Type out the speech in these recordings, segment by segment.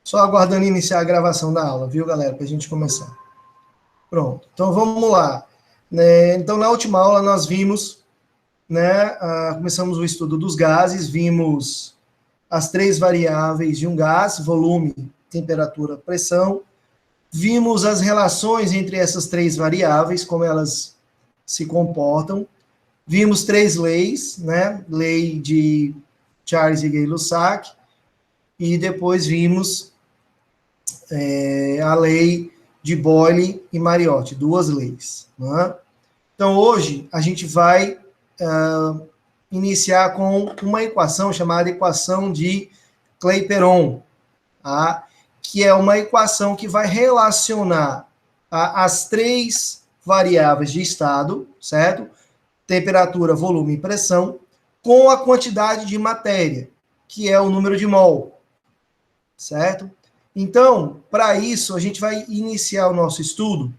Só aguardando iniciar a gravação da aula, viu, galera? Para a gente começar. Pronto. Então, vamos lá. Então, na última aula, nós vimos, começamos o estudo dos gases, vimos as três variáveis de um gás, volume, temperatura, pressão. Vimos as relações entre essas três variáveis, como elas se comportam. Vimos três leis, Lei de Charles e Gay-Lussac, e depois vimos a lei de Boyle e Mariotti, duas leis. Então, hoje, a gente vai iniciar com uma equação chamada equação de Clapeyron, tá? Que é uma equação que vai relacionar as três variáveis de estado, certo? Temperatura, volume e pressão, com a quantidade de matéria, que é o número de mol, certo? Então, para isso, a gente vai iniciar o nosso estudo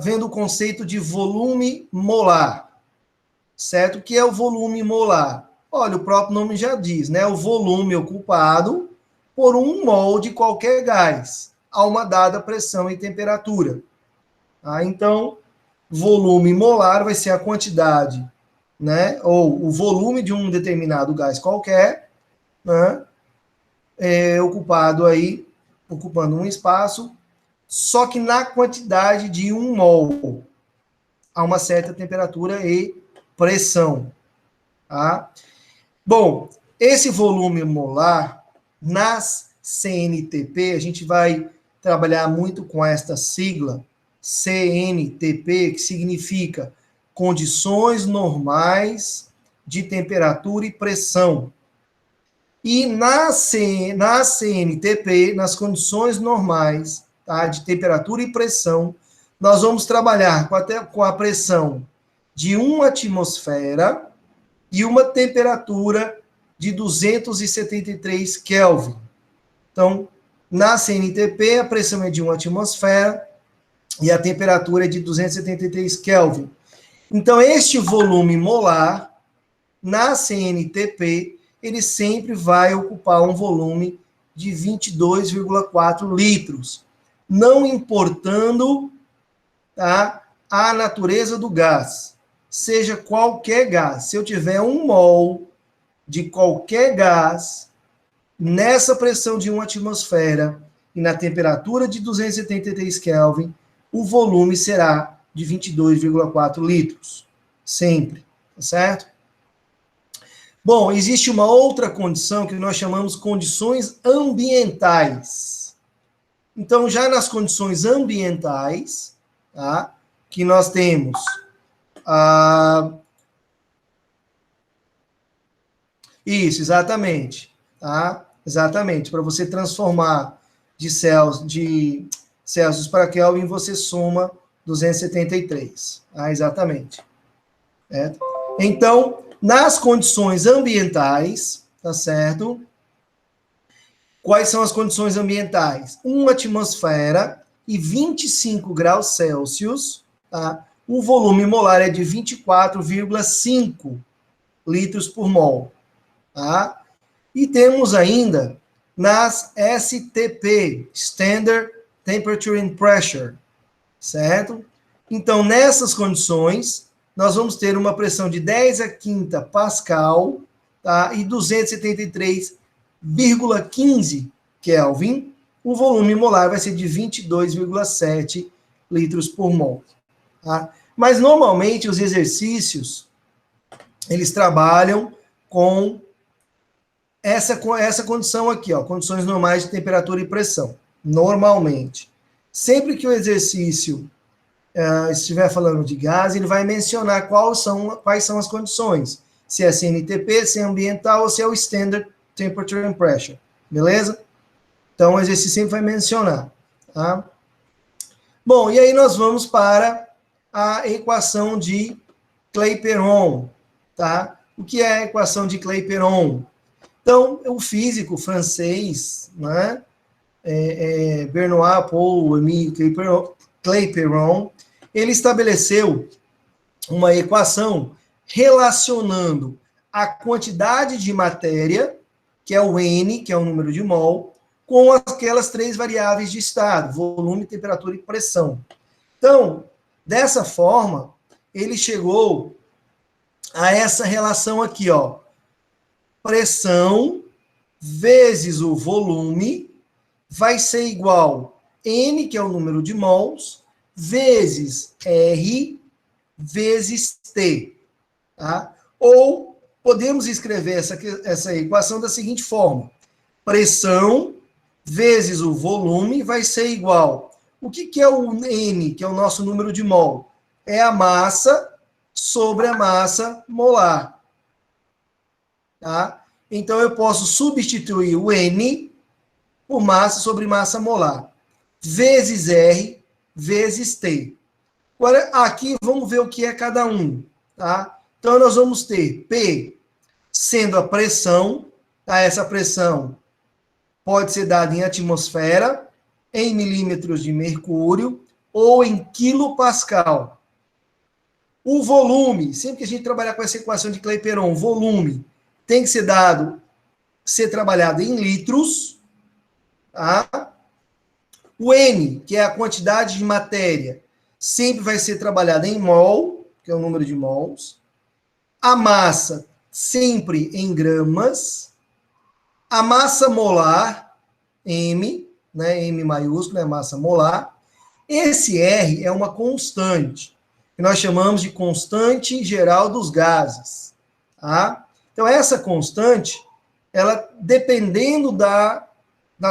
vendo o conceito de volume molar, certo? O que é o volume molar? Olha, o próprio nome já diz, O volume ocupado por um mol de qualquer gás, a uma dada pressão e temperatura. Tá? Então, volume molar vai ser a quantidade, ou o volume de um determinado gás qualquer, ocupando um espaço, só que na quantidade de um mol, a uma certa temperatura e pressão. Tá? Bom, esse volume molar, nas CNTP, a gente vai trabalhar muito com esta sigla, CNTP, que significa condições normais de temperatura e pressão. E na CNTP, nas condições normais, tá, de temperatura e pressão, nós vamos trabalhar com a pressão de 1 atmosfera e uma temperatura de 273 Kelvin. Então, na CNTP, a pressão é de 1 atmosfera e a temperatura é de 273 Kelvin. Então, este volume molar, na CNTP, ele sempre vai ocupar um volume de 22,4 litros, não importando, tá, a natureza do gás, seja qualquer gás. Se eu tiver um mol de qualquer gás, nessa pressão de 1 atmosfera e na temperatura de 273 Kelvin, o volume será de 22,4 litros, sempre, tá certo? Bom, existe uma outra condição que nós chamamos condições ambientais. Então, já nas condições ambientais, tá, que nós temos isso, exatamente, tá? Exatamente, para você transformar de Celsius para Kelvin, você soma 273, tá? Exatamente. Certo? Então, nas condições ambientais, tá certo? Quais são as condições ambientais? 1 atmosfera e 25 graus Celsius, tá? O volume molar é de 24,5 litros por mol, tá? E temos ainda nas STP, Standard Temperature and Pressure, certo? Então, nessas condições, nós vamos ter uma pressão de 10 a quinta Pascal, tá? E 273,15 Kelvin. O volume molar vai ser de 22,7 litros por mol. Tá? Mas, normalmente, os exercícios, eles trabalham com essa condição aqui, ó, condições normais de temperatura e pressão, normalmente. Sempre que o exercício estiver falando de gás, ele vai mencionar quais são as condições, se é CNTP, se é ambiental ou se é o Standard Temperature and Pressure, beleza? Então, o exercício sempre vai mencionar, tá? Bom, e aí nós vamos para a equação de Clapeyron, tá? O que é a equação de Clapeyron? Então, o físico francês, Benoît Paul Émile Clapeyron, ele estabeleceu uma equação relacionando a quantidade de matéria que é o N, que é o número de mol, com aquelas 3 variáveis de estado, volume, temperatura e pressão. Então, dessa forma, ele chegou a essa relação aqui, ó. Pressão vezes o volume vai ser igual N, que é o número de mols, vezes R vezes T. Tá? Ou podemos escrever essa equação da seguinte forma. Pressão vezes o volume vai ser igual. O que é o N, que é o nosso número de mol? É a massa sobre a massa molar. Tá? Então, eu posso substituir o N por massa sobre massa molar, vezes R, vezes T. Agora, aqui, vamos ver o que é cada um. Tá? Então, nós vamos ter P sendo a pressão, tá? Essa pressão pode ser dada em atmosfera, em milímetros de mercúrio ou em quilopascal. O volume, sempre que a gente trabalhar com essa equação de Clapeyron, volume tem que ser trabalhado em litros, tá? O N, que é a quantidade de matéria, sempre vai ser trabalhada em mol, que é o número de mols. A massa, sempre em gramas. A massa molar, M, né, M maiúsculo, é massa molar. Esse R é uma constante, que nós chamamos de constante geral dos gases. Tá? Então, essa constante, ela, dependendo da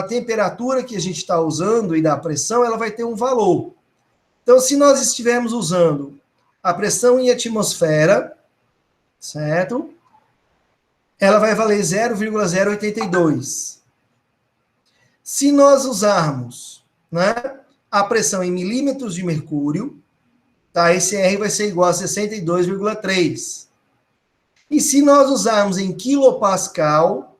temperatura que a gente está usando e da pressão, ela vai ter um valor. Então, se nós estivermos usando a pressão em atmosfera, certo? Ela vai valer 0,082. Se nós usarmos, né, a pressão em milímetros de mercúrio, tá, esse R vai ser igual a 62,3. E se nós usarmos em quilopascal,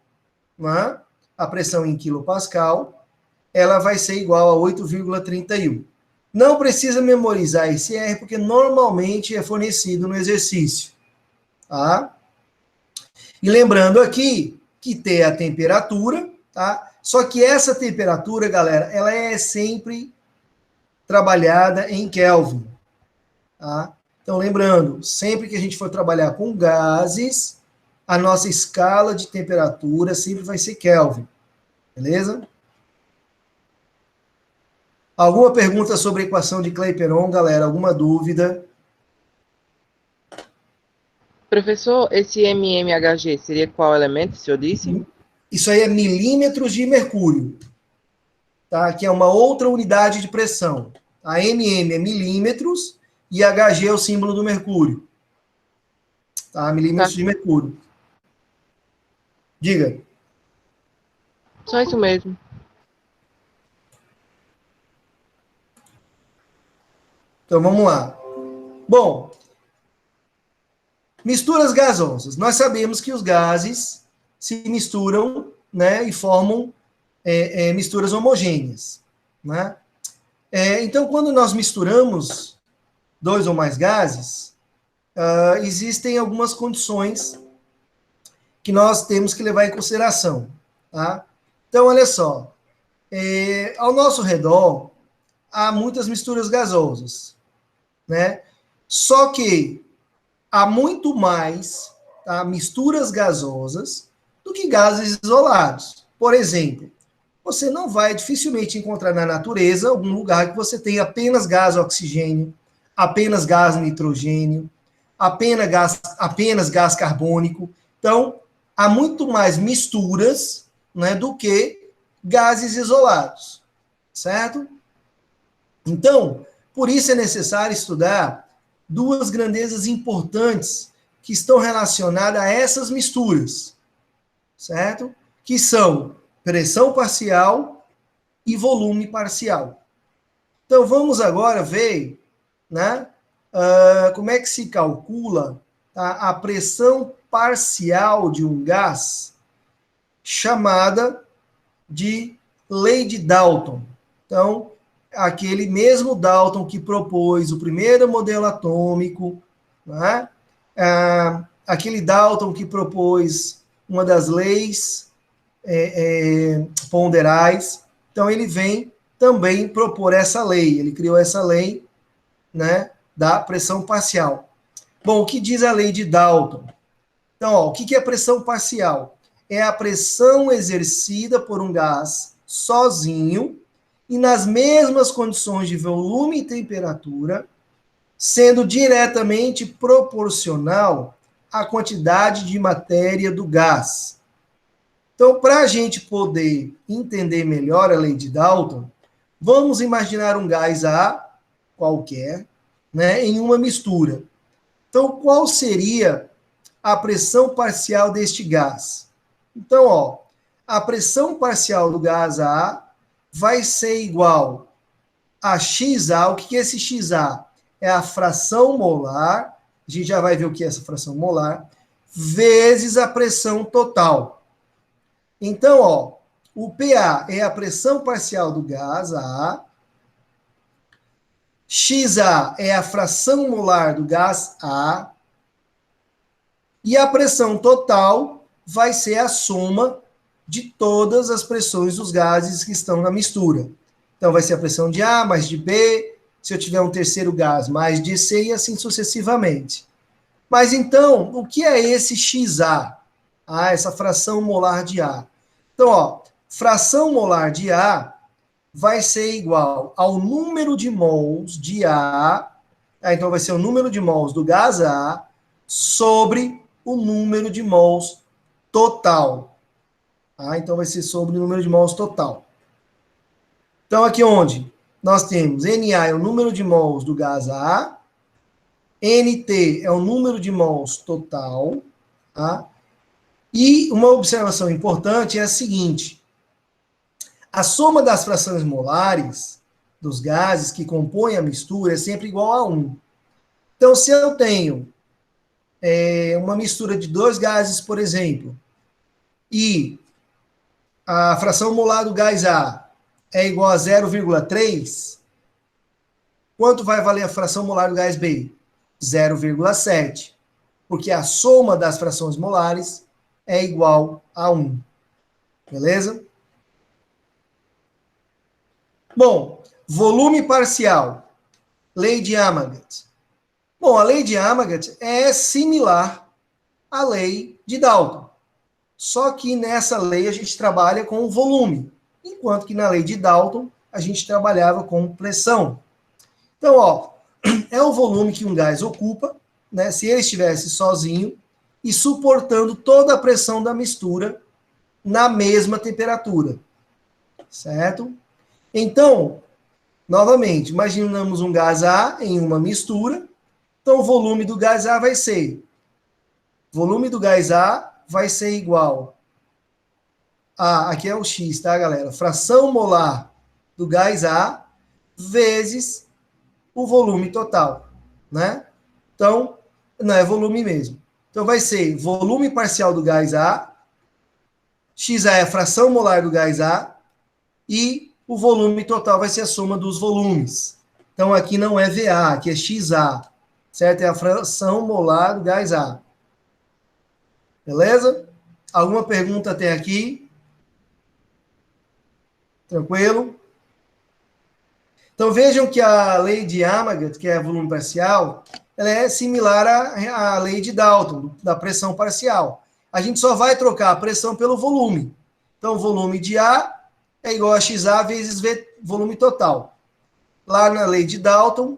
né, a pressão em quilopascal, ela vai ser igual a 8,31. Não precisa memorizar esse R, porque normalmente é fornecido no exercício. Tá? E lembrando aqui que T é a temperatura, tá? Só que essa temperatura, galera, ela é sempre trabalhada em Kelvin. Tá? Então, lembrando, sempre que a gente for trabalhar com gases, a nossa escala de temperatura sempre vai ser Kelvin. Beleza? Alguma pergunta sobre a equação de Clapeyron, galera? Alguma dúvida? Professor, esse MMHG seria qual elemento, o senhor disse? Isso aí é milímetros de mercúrio, tá? Que é uma outra unidade de pressão. A MM é milímetros e Hg é o símbolo do mercúrio. Tá? Milímetros de mercúrio. Diga. Só isso mesmo. Então, vamos lá. Bom, misturas gasosas. Nós sabemos que os gases se misturam, né, e formam misturas homogêneas. Né? Então, quando nós misturamos 2 ou mais gases, existem algumas condições que nós temos que levar em consideração. Tá? Então, olha só. Ao nosso redor, há muitas misturas gasosas. Né? Só que há muito mais, tá, misturas gasosas do que gases isolados. Por exemplo, você não vai dificilmente encontrar na natureza algum lugar que você tenha apenas gás oxigênio, apenas gás nitrogênio, apenas gás carbônico. Então, há muito mais misturas, né, do que gases isolados, certo? Então, por isso é necessário estudar 2 grandezas importantes que estão relacionadas a essas misturas, certo? Que são pressão parcial e volume parcial. Então, vamos agora ver, né, como é que se calcula, tá, a pressão parcial de um gás, chamada de lei de Dalton. Então, aquele mesmo Dalton que propôs o primeiro modelo atômico, né? Aquele Dalton que propôs uma das leis ponderais. Então, ele vem também propor essa lei. Ele criou essa lei, né, da pressão parcial. Bom, o que diz a lei de Dalton? Então, ó, o que é pressão parcial? É a pressão exercida por um gás sozinho e nas mesmas condições de volume e temperatura, sendo diretamente proporcional à quantidade de matéria do gás. Então, para a gente poder entender melhor a lei de Dalton, vamos imaginar um gás A qualquer, né, em uma mistura. Então, qual seria a pressão parcial deste gás? Então, ó, a pressão parcial do gás A vai ser igual a XA. O que é esse XA? É a fração molar, a gente já vai ver o que é essa fração molar, vezes a pressão total. Então, ó, o PA é a pressão parcial do gás A, XA é a fração molar do gás A, e a pressão total vai ser a soma de todas as pressões dos gases que estão na mistura. Então, vai ser a pressão de A mais de B, se eu tiver um terceiro gás, mais de C, e assim sucessivamente. Mas, então, o que é esse XA? Ah, essa fração molar de A. Então, ó, fração molar de A vai ser igual ao número de mols de A, então vai ser o número de mols do gás A, sobre o número de mols total. Então vai ser sobre o número de mols total. Então aqui onde nós temos Na é o número de mols do gás A, Nt é o número de mols total, tá? E uma observação importante é a seguinte: a soma das frações molares dos gases que compõem a mistura é sempre igual a 1. Então, se eu tenho uma mistura de dois gases, por exemplo, e a fração molar do gás A é igual a 0,3, quanto vai valer a fração molar do gás B? 0,7, porque a soma das frações molares é igual a 1. Beleza? Bom, volume parcial. Lei de Amagat. Bom, a lei de Amagat é similar à lei de Dalton. Só que nessa lei a gente trabalha com o volume, enquanto que na lei de Dalton a gente trabalhava com pressão. Então, ó, é o volume que um gás ocupa, né, se ele estivesse sozinho e suportando toda a pressão da mistura na mesma temperatura. Certo? Então, novamente, imaginamos um gás A em uma mistura. Então, o volume do gás A vai ser igual a, aqui é o X, tá, galera? Fração molar do gás A vezes o volume total, né? Então, não é volume mesmo. Então, vai ser volume parcial do gás A, XA é a fração molar do gás A, e o volume total vai ser a soma dos volumes. Então, aqui não é VA, aqui é XA, certo? É a fração molar do gás A. Beleza? Alguma pergunta até aqui? Tranquilo? Então, vejam que a lei de Amagat, que é volume parcial, ela é similar à lei de Dalton, da pressão parcial. A gente só vai trocar a pressão pelo volume. Então, o volume de A é igual a XA vezes V, volume total. Lá na lei de Dalton,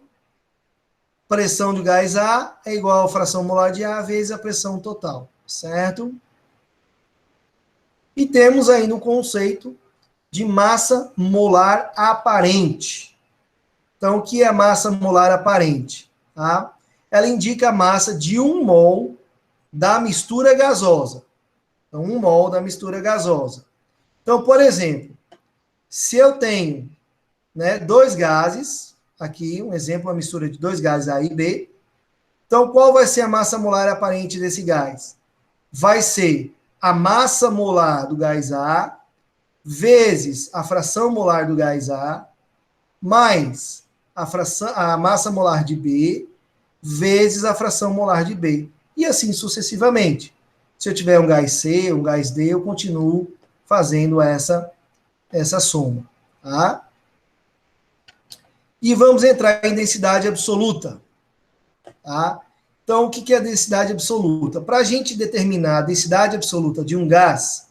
pressão do gás A é igual a fração molar de A vezes a pressão total. Certo? E temos ainda o conceito de massa molar aparente. Então, o que é massa molar aparente? Tá? Ela indica a massa de 1 mol da mistura gasosa. Então, 1 mol da mistura gasosa. Então, por exemplo, se eu tenho, né, dois gases, aqui um exemplo, uma mistura de dois gases A e B, então qual vai ser a massa molar aparente desse gás? Vai ser a massa molar do gás A vezes a fração molar do gás A mais a massa molar de B vezes a fração molar de B. E assim sucessivamente. Se eu tiver um gás C, um gás D, eu continuo fazendo essa soma. Tá? E vamos entrar em densidade absoluta. Tá? Então, o que é a densidade absoluta? Para a gente determinar a densidade absoluta de um gás,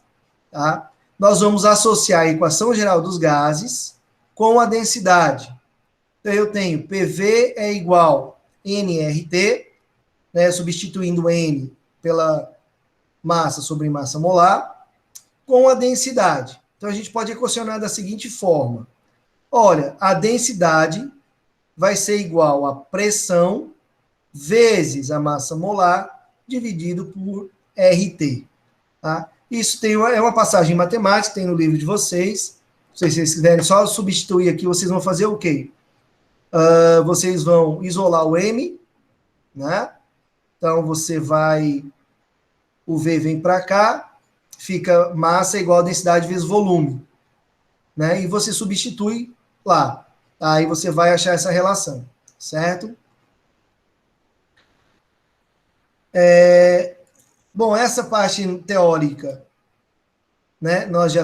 tá? Nós vamos associar a equação geral dos gases com a densidade. Então, eu tenho PV é igual a nRT, né, substituindo N pela massa sobre massa molar, com a densidade. Então, a gente pode equacionar da seguinte forma. Olha, a densidade vai ser igual a pressão vezes a massa molar dividido por RT. Tá? Isso é uma passagem matemática, tem no livro de vocês. Se vocês quiserem só substituir aqui, vocês vão fazer o quê? Vocês vão isolar o M, né? Então, o V vem para cá, fica massa igual a densidade vezes volume. Né? E você substitui lá. Aí você vai achar essa relação, certo? Bom, essa parte teórica, né, nós já